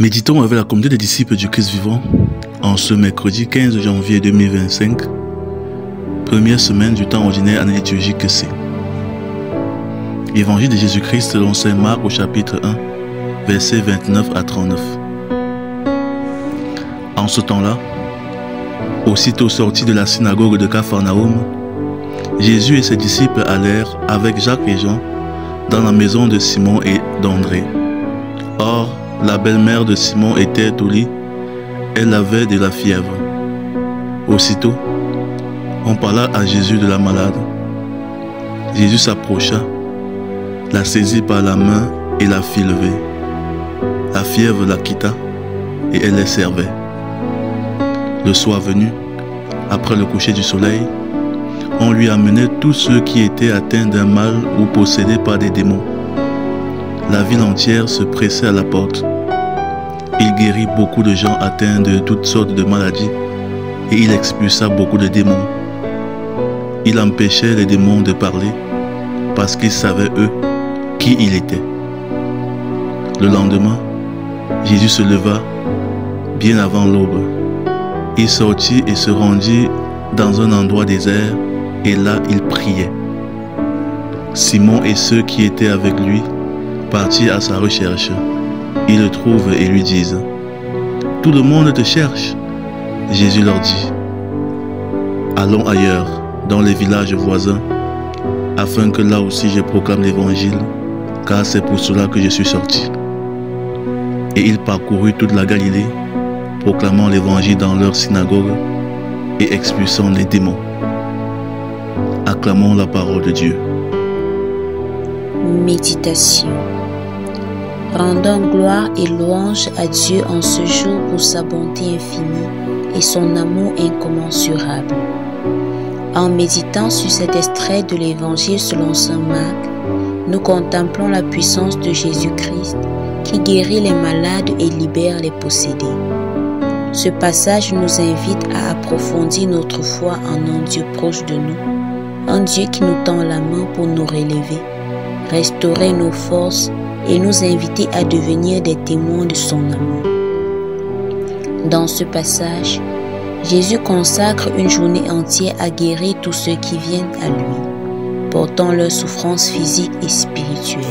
Méditons avec la communauté des disciples du Christ vivant en ce mercredi 15 janvier 2025, première semaine du temps ordinaire année liturgique C. Évangile de Jésus-Christ selon saint Marc au chapitre 1, versets 29 à 39. En ce temps-là, aussitôt sortis de la synagogue de Capharnaüm, Jésus et ses disciples allèrent avec Jacques et Jean dans la maison de Simon et d'André. Or, la belle-mère de Simon était au lit, elle avait de la fièvre. Aussitôt, on parla à Jésus de la malade. Jésus s'approcha, la saisit par la main et la fit lever. La fièvre la quitta et elle les servait. Le soir venu, après le coucher du soleil, on lui amenait tous ceux qui étaient atteints d'un mal ou possédés par des démons. La ville entière se pressait à la porte. Il guérit beaucoup de gens atteints de toutes sortes de maladies et il expulsa beaucoup de démons. Il empêchait les démons de parler parce qu'ils savaient eux qui il était. Le lendemain, Jésus se leva bien avant l'aube. Il sortit et se rendit dans un endroit désert et là il priait. Simon et ceux qui étaient avec lui partirent à sa recherche. Ils le trouvent et lui disent: « Tout le monde te cherche. » Jésus leur dit: « Allons ailleurs, dans les villages voisins, afin que là aussi je proclame l'évangile, car c'est pour cela que je suis sorti. » Et il parcourut toute la Galilée, proclamant l'évangile dans leur synagogue et expulsant les démons. Acclamons la parole de Dieu. Méditation. Rendons gloire et louange à Dieu en ce jour pour sa bonté infinie et son amour incommensurable. En méditant sur cet extrait de l'Évangile selon saint Marc, nous contemplons la puissance de Jésus-Christ qui guérit les malades et libère les possédés. Ce passage nous invite à approfondir notre foi en un Dieu proche de nous, un Dieu qui nous tend la main pour nous relever, restaurer nos forces et nous inviter à devenir des témoins de son amour. Dans ce passage, Jésus consacre une journée entière à guérir tous ceux qui viennent à lui, portant leurs souffrances physiques et spirituelles.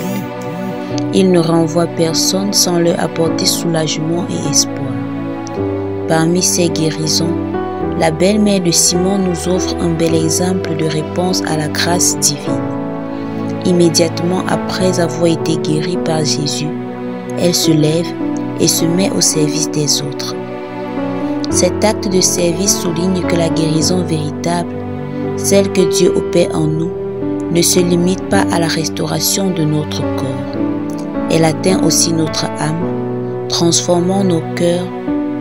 Il ne renvoie personne sans leur apporter soulagement et espoir. Parmi ces guérisons, la belle-mère de Simon nous offre un bel exemple de réponse à la grâce divine. Immédiatement après avoir été guérie par Jésus, elle se lève et se met au service des autres. Cet acte de service souligne que la guérison véritable, celle que Dieu opère en nous, ne se limite pas à la restauration de notre corps. Elle atteint aussi notre âme, transformant nos cœurs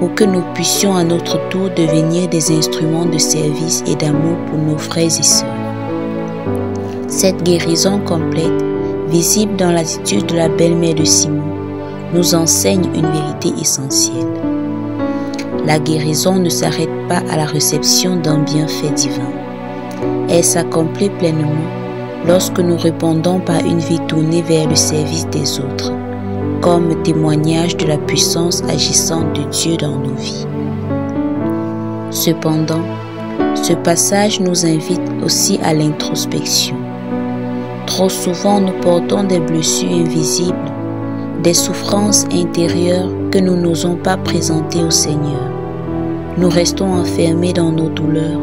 pour que nous puissions à notre tour devenir des instruments de service et d'amour pour nos frères et sœurs. Cette guérison complète, visible dans l'attitude de la belle-mère de Simon, nous enseigne une vérité essentielle. La guérison ne s'arrête pas à la réception d'un bienfait divin. Elle s'accomplit pleinement lorsque nous répondons par une vie tournée vers le service des autres, comme témoignage de la puissance agissante de Dieu dans nos vies. Cependant, ce passage nous invite aussi à l'introspection. Trop souvent, nous portons des blessures invisibles, des souffrances intérieures que nous n'osons pas présenter au Seigneur. Nous restons enfermés dans nos douleurs,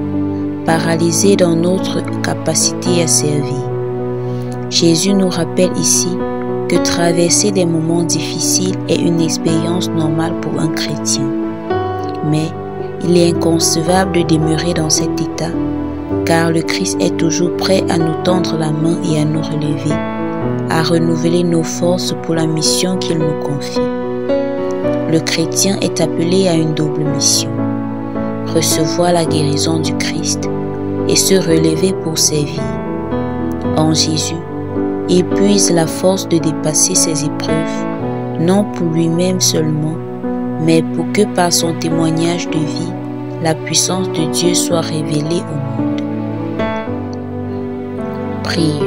paralysés dans notre capacité à servir. Jésus nous rappelle ici que traverser des moments difficiles est une expérience normale pour un chrétien. Mais il est inconcevable de demeurer dans cet état, car le Christ est toujours prêt à nous tendre la main et à nous relever, à renouveler nos forces pour la mission qu'il nous confie. Le chrétien est appelé à une double mission: recevoir la guérison du Christ et se relever pour servir. En Jésus, il puise la force de dépasser ses épreuves, non pour lui-même seulement, mais pour que par son témoignage de vie, la puissance de Dieu soit révélée au monde. Prions.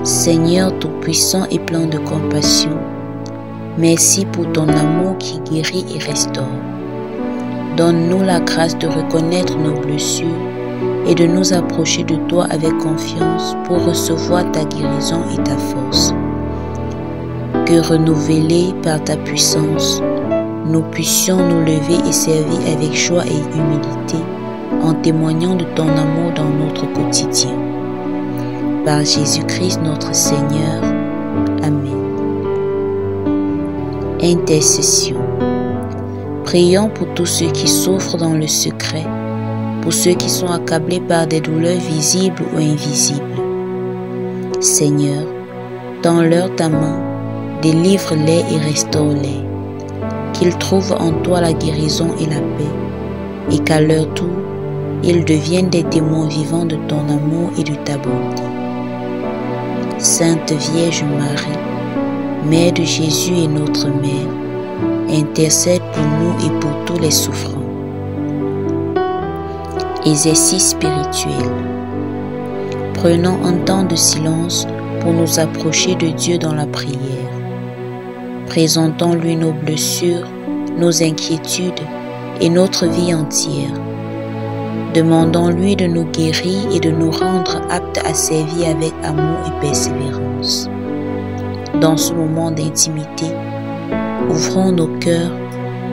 Seigneur Tout-Puissant et plein de compassion, Merci pour ton amour qui guérit et restaure. Donne-nous la grâce de reconnaître nos blessures et de nous approcher de toi avec confiance pour recevoir ta guérison et ta force. Que renouvelés par ta puissance, nous puissions nous lever et servir avec joie et humilité en témoignant de ton amour dans notre quotidien. Par Jésus-Christ notre Seigneur. Amen. Intercession. Prions pour tous ceux qui souffrent dans le secret, pour ceux qui sont accablés par des douleurs visibles ou invisibles. Seigneur, tends-leur ta main, délivre-les et restaure-les. Qu'ils trouvent en toi la guérison et la paix, et qu'à leur tour, ils deviennent des témoins vivants de ton amour et de ta bonté. Sainte Vierge Marie, Mère de Jésus et notre Mère, intercède pour nous et pour tous les souffrants. Exercice spirituel. Prenons un temps de silence pour nous approcher de Dieu dans la prière. Présentons-lui nos blessures, nos inquiétudes et notre vie entière. Demandons-lui de nous guérir et de nous rendre aptes à servir avec amour et persévérance. Dans ce moment d'intimité, ouvrons nos cœurs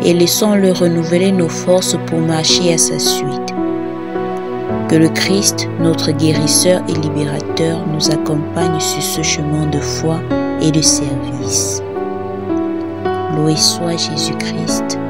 et laissons-le renouveler nos forces pour marcher à sa suite. Que le Christ, notre guérisseur et libérateur, nous accompagne sur ce chemin de foi et de service. Loué soit Jésus-Christ.